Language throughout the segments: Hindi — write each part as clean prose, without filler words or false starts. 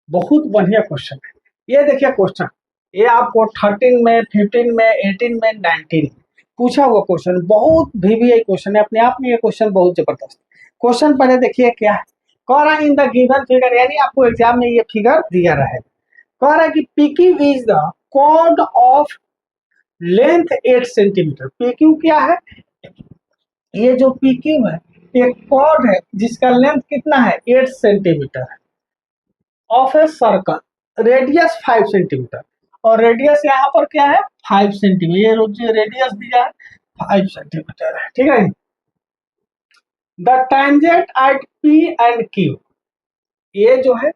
बहुत बढ़िया क्वेश्चन है। ये देखिए क्वेश्चन, ये आपको 13 में, 15 में, 18 में, 19 पूछा हुआ क्वेश्चन, बहुत VVI क्वेश्चन है। अपने आप में ये क्वेश्चन बहुत जबरदस्त क्वेश्चन। पहले देखिए क्या है, कह रहा है इन द गिवन फिगर, यानी आपको एग्जाम में ये फिगर दिया रहा है। कह रहा है कि PQ is the chord of length 8 centimetre. PQ क्या है? ये जो PQ है एक कॉर्ड है जिसका लेंथ कितना है, 8 सेंटीमीटर है, of a circle, radius 5 centimetre, और रेडियस यहाँ पर क्या है 5 सेंटीमीटर। ये जो रेडियस दिया है 5 सेंटीमीटर है, ठीक है। The tangent at P and Q, ये जो है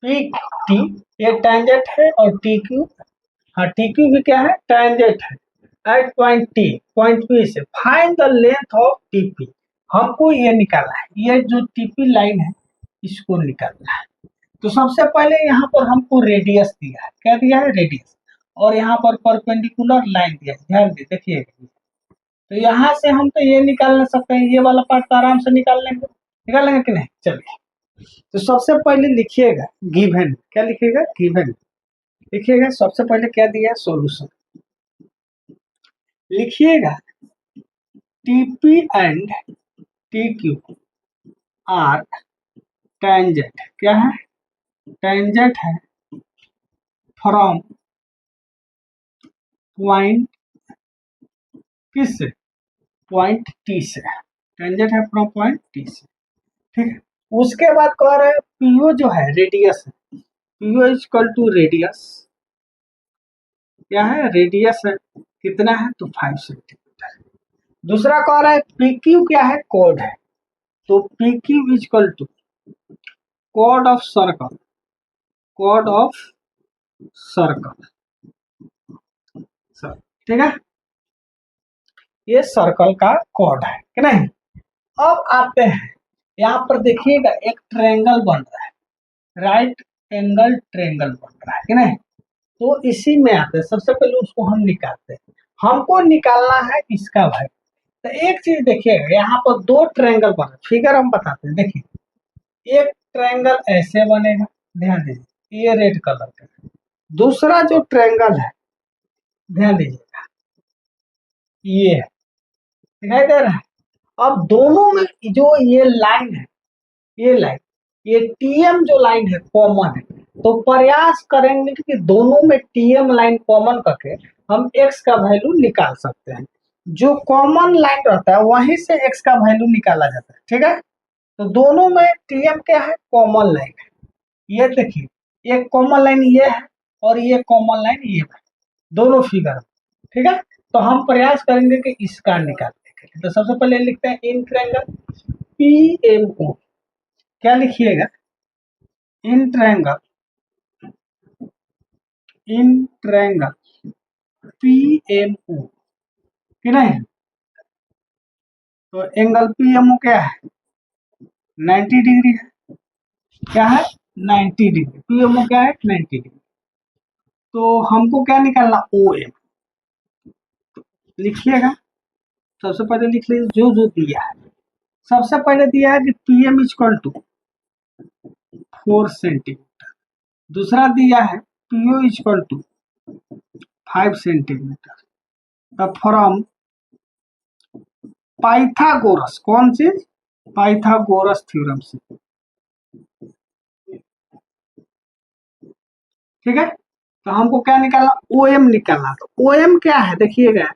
PT ये टेंजेंट है, और TQ, हाँ TQ भी क्या है, टेंजेंट है। At point T, point P से find the length of TP। हमको ये निकालना है, ये जो TP लाइन है इसको निकालना है। तो सबसे पहले यहाँ पर हमको रेडियस दिया है, क्या दिया है, रेडियस, और यहाँ पर परपेंडिकुलर लाइन दिया है, ध्यान दे देखिए। तो यहाँ से हम तो ये निकाल नहीं सकते हैं, ये वाला पार्ट तो आराम से निकाल लेंगे कि नहीं। चलिए, तो सबसे पहले लिखिएगा गिवन, क्या लिखिएगा, गिवन लिखिएगा। सबसे पहले क्या दिया है, सॉल्यूशन लिखिएगा। TP and TQ are tangent, क्या है, टेंजेंट है फ्रॉम पॉइंट किस से, पॉइंट T से, टेंजेंट है फ्रॉम पॉइंट T से, ठीक है। उसके बाद कह रहे हैं PO जो है रेडियस है, PO इक्वल टू रेडियस, क्या है, रेडियस है, कितना है तो 5 सेंटीमीटर। दूसरा कह रहा है PQ क्या है, कॉर्ड है, तो PQ equal to chord of circle, chord of circle, ठीक है, ये सर्कल का कॉर्ड है कि नहीं। अब आते हैं यहाँ पर, देखिएगा एक ट्रायंगल बन रहा है, राइट एंगल ट्रायंगल बन रहा है कि नहीं। तो इसी में आते हैं, सबसे पहले उसको हम निकालते हैं। हमको निकालना है इसका भाई। तो एक चीज देखिएगा, यहाँ पर दो ट्रायंगल बना, फिगर हम बताते हैं। देखिए एक ट्रायंगल ऐसे बनेगा, ध्यान दीजिए, ये रेड कलर का। दूसरा जो ट्रायंगल है, ध्यान दीजिएगा, ये है, दिखाई दे रहा है। अब दोनों में जो ये लाइन है, ये लाइन, ये TM जो लाइन है कॉमन है, तो प्रयास करेंगे कि दोनों में TM लाइन कॉमन करके हम x का वैल्यू निकाल सकते हैं। जो कॉमन लाइन रहता है वहीं से x का वैल्यू निकाला जाता है, ठीक है। तो दोनों में TM क्या है, कॉमन लाइन है। ये देखिए एक कॉमन लाइन ये है, और ये कॉमन लाइन ये है, दोनों फिगर, ठीक है। तो हम प्रयास करेंगे कि इसका निकालने के लिए। तो सबसे पहले लिखते हैं इन ट्रायंगल PMO, क्या लिखिएगा, इन ट्रायंगल PMO कि नहीं। तो एंगल PMO क्या है, 90 डिग्री है, क्या है 90 डिग्री। PMO क्या है 90 डिग्री। तो हमको क्या निकालना, OM लिखिएगा। सबसे पहले लिख लीजिए जो दिया है। सबसे पहले दिया है कि PM इक्वल टू 4 सेंटीमीटर। दूसरा दिया है PO इक्वल टू 5 सेंटीमीटर। तब फ्रॉम पाइथागोरस, कौन चीज, पाइथागोरस थ्योरम से, ठीक है। तो हमको क्या निकालना, OM निकालना। तो OM क्या है देखिएगा,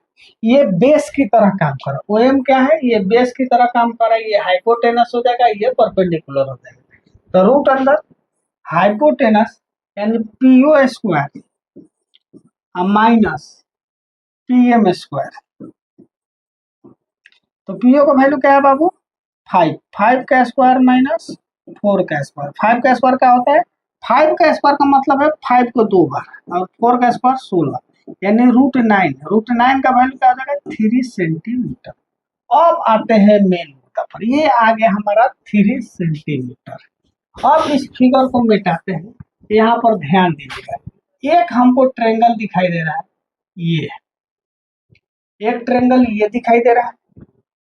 ये बेस की तरह काम कर रहा है। OM क्या है, ये बेस की तरह काम कर रहा है। ये हाइपोटेनस हो जाएगा, ये परपेंडिकुलर हो जाएगा। तो रूट अंडर हाइपोटेनस यानी PO square minus PM square. तो PO का वैल्यू क्या है बाबू, 5, 5 का स्क्वायर माइनस 4 का स्क्वायर। 5 का स्क्वायर क्या होता है, 5 का स्क्वायर का मतलब है 5 को 2 बार, और 4 का स्क्वायर 16, यानी √9। √9 का वैल्यू क्या हो जाएगा, 3 सेंटीमीटर। अब आते हैं मेन मुद्दा पर, ये आ गया हमारा 3 सेंटीमीटर। अब इस फिगर को मिटाते हैं। यहाँ पर ध्यान दीजिएगा, एक हमको ट्रायंगल दिखाई दे रहा है, ये एक ट्रायंगल ये दिखाई दे रहा है,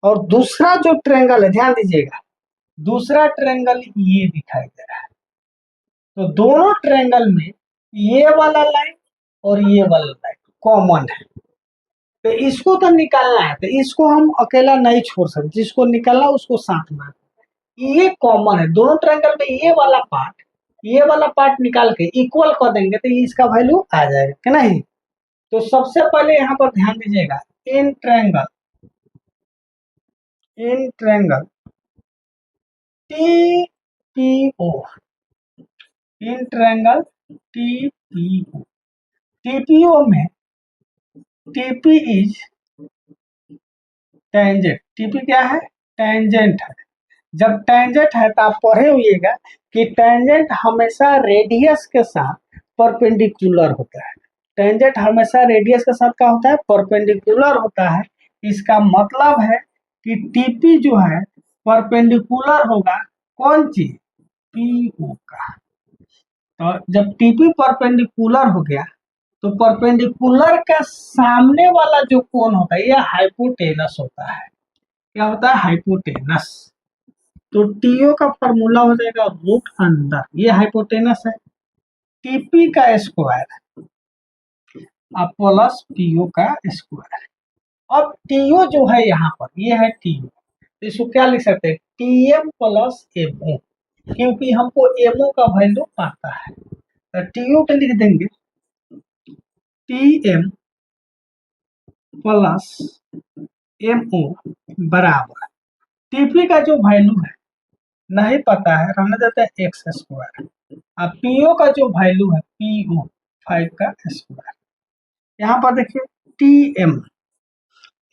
और दूसरा जो ट्रायंगल है, ध्यान दीजिएगा, दूसरा ट्रायंगल ये दिखाई दे रहा है। तो दोनों ट्रायंगल में ये वाला लाइन और ये वाला लाइन कॉमन है, तो इसको तो निकालना है, तो इसको हम अकेला नहीं छोड़ सकते, जिसको निकालना उसको साथ में। ये कॉमन है दोनों ट्रायंगल में, ये वाला पार्ट निकाल के इक्वल कर देंगे तो इसका वैल्यू आ जाएगा कि नहीं। तो सबसे पहले यहाँ पर ध्यान दीजिएगा, in triangle TPO, in triangle TPO, TPO में TP इज टेंजेंट, TP क्या है, टेंजेंट है। जब टेंजेंट है तो आप पढ़े होइएगा कि टेंजेंट हमेशा रेडियस के साथ परपेंडिकुलर होता है। टेंजेंट हमेशा रेडियस के साथ क्या होता है, परपेंडिकुलर होता है। इसका मतलब है कि टीपी जो है परपेंडिकुलर होगा कौन चीज, पीओ का। तो जब टीपी परपेंडिकुलर हो गया तो परपेंडिकुलर के सामने वाला जो कोण होता है यह हाइपोटेनस होता है। क्या होता है, हाइपोटेनस। तो टीओ का फॉर्मूला हो जाएगा रूट अंडर, ये हाइपोटेनस है, टीपी का स्क्वायर अब प्लस पीओ का स्क्वायर। अब टीओ जो है यहाँ पर ये है टीओ, तो इसको क्या लिख सकते हैं, टीएम प्लस एमओ, क्योंकि हमको एमओ का वैल्यू आता है। तो टीओ पे लिख देंगे टीएम प्लस एमओ बराबर, टीपी का जो वैल्यू है नहीं पता है, रहने देते हैं एक्स स्क्वायर। अब पीओ का जो वैल्यू है पीओ 5 का स्क्वायर। यहाँ पर देखिए टी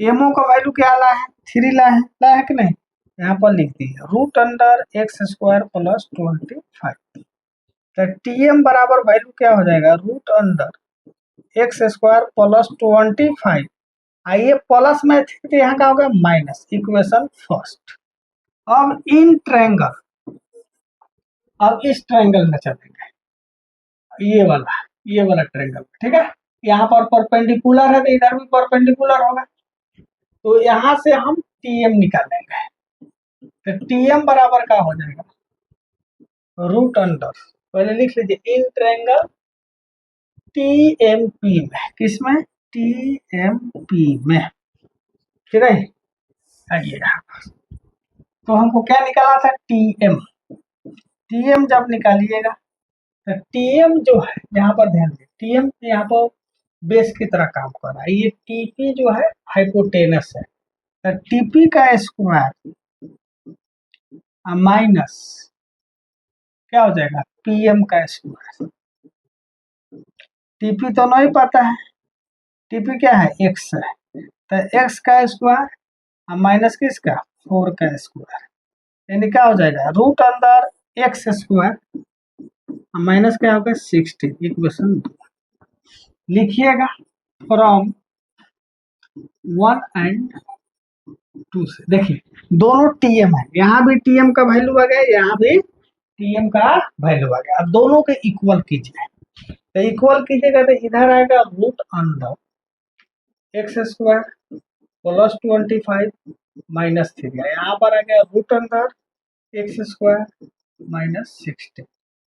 एमओ का वैल्यू क्या ला है, 3 ला है कि नहीं, यहाँ पर लिख दिए root under x square plus 25। तो टीएम बराबर वैल्यू क्या हो जाएगा, root under x square plus 25। आइए प्लस में थे तो यहाँ का होगा माइनस, इक्वेशन फर्स्ट। अब इन ट्रायंगल, अब इस ट्रायंगल में चलेंगे, ये वाला ट्रायंगल, ठीक है। यहाँ पर परपेंडिकुलर है तो इधर भी परपेंडिकुलर होगा, तो यहाँ से हम टीएम निकालेंगे। तो टीएम बराबर का हो जाएगा रूट अंडर, पहले लिख लीजिए इन ट्रायंगल टीएमपी में, किसमें, टीएमपी में, ठीक है। आइए तो हमको क्या निकाला था, टीएम। टीएम जब निकालिएगा तो टीएम जो है यहाँ पर ध्यान दें, टीएम यहाँ पर बेस की तरह काम कर रहा है। ये टीपी जो है हाइपोटेनस है, तो टीपी का स्क्वायर माइनस क्या हो जाएगा, पीएम का स्क्वायर। टीपी तो नहीं पता है, टीपी क्या है, एक्स है, तो एक्स का स्क्वायर माइनस किसका, 4 का स्क्वायर, यानी क्या हो जाएगा रूट अंदर एक्स स्क्वायर माइनस क्या होगा 16, इक्वेशन 2 लिखिएगा फ्रॉम 1 एंड 2 से। देखिए दोनों टीएम है, यहाँ भी टीएम का वैल्यू आ गया, यहाँ भी टीएम का वैल्यू आ गया। अब दोनों के इक्वल कीजिए, तो इक्वल कीजिएगा तो इधर आएगा root under x square plus 25 minus 3, यहाँ पर आ गया root under x square minus 16।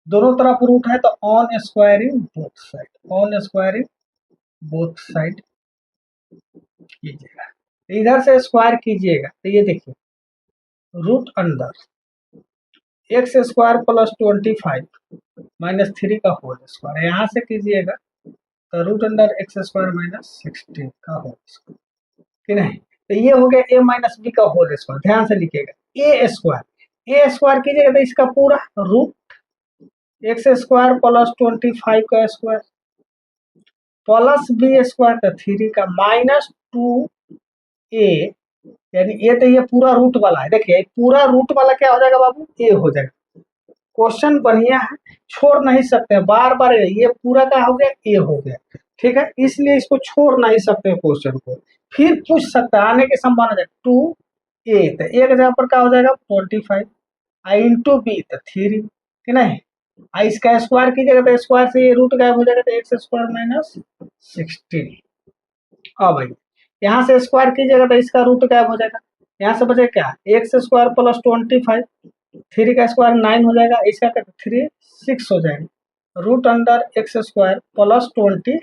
दोनों तरफ रूट है तो on squaring both side, on squaring both side कीजिएगा। इधर से स्क्वायर कीजिएगा तो ये देखिए root under x square plus 25 minus 3 का होल स्क्वायर, यहाँ से कीजिएगा तो root under x square minus 16 का होल स्क्वायर, ठीक है। तो ये हो गया ए माइनस बी का होल स्क्वायर, ध्यान से लिखिएगा ए स्क्वायर कीजिएगा तो इसका पूरा रूट एक्स स्क्वायर प्लस 25 का स्क्वायर प्लस बी स्क्वायर का 3 का माइनस 2a, यानी ये तो ये पूरा रूट वाला है, देखिए पूरा रूट वाला क्या हो जाएगा बाबू, ए हो जाएगा। क्वेश्चन बढ़िया है, छोड़ नहीं सकते, बार बार ये पूरा का हो गया ए हो गया, ठीक है, इसलिए इसको छोड़ नहीं सकते क्वेश्चन को, फिर पूछ सकता है आने की संभावना है 2a, तो एक जगह पर क्या हो जाएगा 25 आई इंटू बी तो 3, ठीक है। आई इसका स्क्वायर कीजिएगा तो स्क्वायर से ये रूट गायब हो जाएगा, तो एक्स स्क्वायर माइनस 16। हाँ भाई यहाँ से स्क्वायर कीजिएगा तो इसका रूट गायब हो जाएगा, यहाँ से बचेगा क्या, एक्स स्क्वायर प्लस 25 3 का स्क्वायर 9 हो जाएगा, इसका 3 6 हो जाएगा, root under x square plus 25,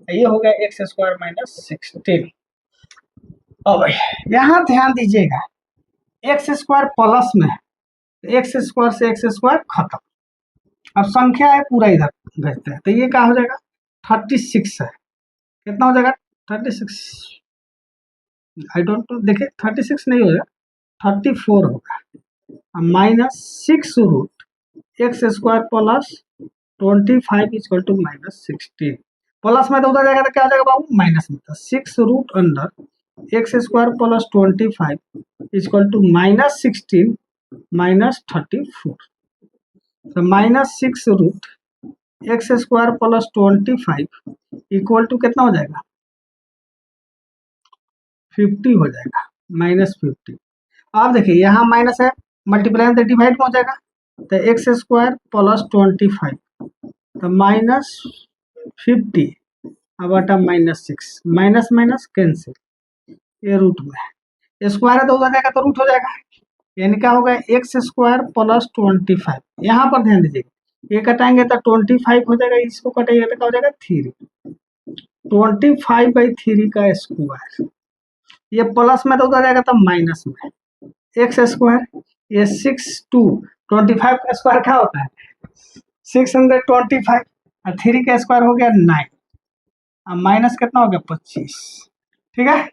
ये हो गया एक्स स्क्वायर माइनस 16। अब यहाँ ध्यान दीजिएगा, एक्स स्क्वायर प्लस में एक्स स्क्वायर से एक्स स्क्वायर खत्म, अब संख्या है पूरा इधर भेजते हैं, तो ये क्या हो जाएगा 36 है, कितना हो जाएगा 36, आई डोंट नो, देखिए 36 नहीं होगा 34 होगा, minus 6 root x square plus 25 equal to minus 16, plus में तो उधर जाएगा तो क्या हो जाएगा बाबू माइनस में, तो 6 root under x square plus 25 equal to minus 16 minus 34, तो minus 6 root x square plus 25 equal to कितना हो जाएगा 50 हो जाएगा, माइनस 50। अब देखिए यहाँ माइनस है, मल्टीप्लाई तो डिवाइड में हो जाएगा, तो एक्स स्क्वायर प्लस 25, तो माइनस 50 अब बटा माइनस 6, माइनस माइनस कैंसिल, ये रूट में स्क्वायर है तो उधर जाएगा तो रूट हो जाएगा, यानी क्या होगा एक्स स्क्वायर प्लस 25, यहाँ पर ध्यान दीजिएगा, ये कटाएंगे तो 25 हो जाएगा, इसको कटाएंगे तो क्या हो जाएगा 3, 25/3 का स्क्वायर, ये प्लस में तो उधर जाएगा तो माइनस में एक्स स्क्वायर, ये 25 का स्क्वायर क्या होता है 625, और 3 का स्क्वायर हो गया 9, अब माइनस कितना हो गया 25, ठीक है।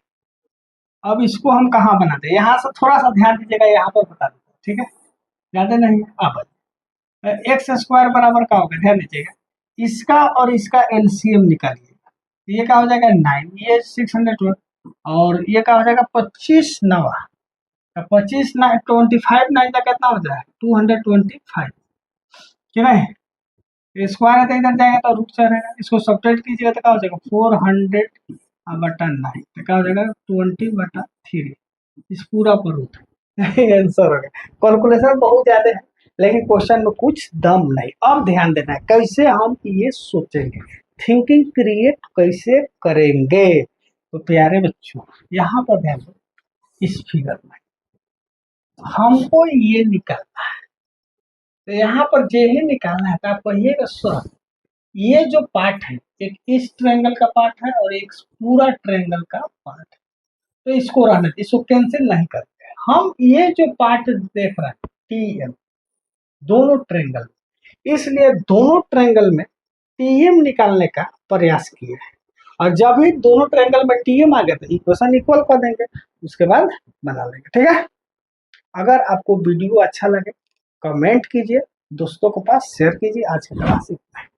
अब इसको हम कहाँ बनाते हैं, यहाँ से थोड़ा सा ध्यान दीजिएगा, यहाँ पर बता देते हैं, ठीक है, ज्यादा नहीं है। अब एक्स स्क्वायर बराबर क्या होगा ध्यान दीजिएगा, इसका और इसका एलसीएम निकालिएगा, ये क्या हो जाएगा 9, ये 600 और ये क्या हो जाएगा 25 9, 25 25 9 का कितना हो जाएगा 225, ठीक है, स्क्वायर है तो इधर जाएगा तो रूट से रहेगा, इसको सब्ट्रैक्ट कीजिएगा तो क्या हो जाएगा 400/9, तो क्या हो जाएगा 20/3, इस पूरा पर रूट आंसर हो गया। कैलकुलेशन बहुत ज्यादा है लेकिन क्वेश्चन में कुछ दम नहीं। अब ध्यान देना है कैसे हम ये सोचेंगे, थिंकिंग क्रिएट कैसे करेंगे। तो प्यारे बच्चों यहाँ पर ध्यान दो, इस फिगर में हमको ये निकालना है, तो यहाँ पर जे ही निकालना है तो आप कहिएगा सर ये जो पार्ट है एक इस ट्रायंगल का पार्ट है और एक पूरा ट्रायंगल का पार्ट है, तो इसको रहने, इसको कैंसिल नहीं करते हैं हम, ये जो पार्ट देख रहे हैं टीएम दोनों ट्रायंगल, इसलिए दोनों ट्रायंगल में टीएम निकालने का प्रयास किए हैं, और जब भी दोनों ट्रायंगल में टीएम आ गए तो इक्वेशन इक्वल कर देंगे, उसके बाद बना लेंगे, ठीक है। अगर आपको वीडियो अच्छा लगे कमेंट कीजिए, दोस्तों के पास शेयर कीजिए। आज की क्लास इतना है।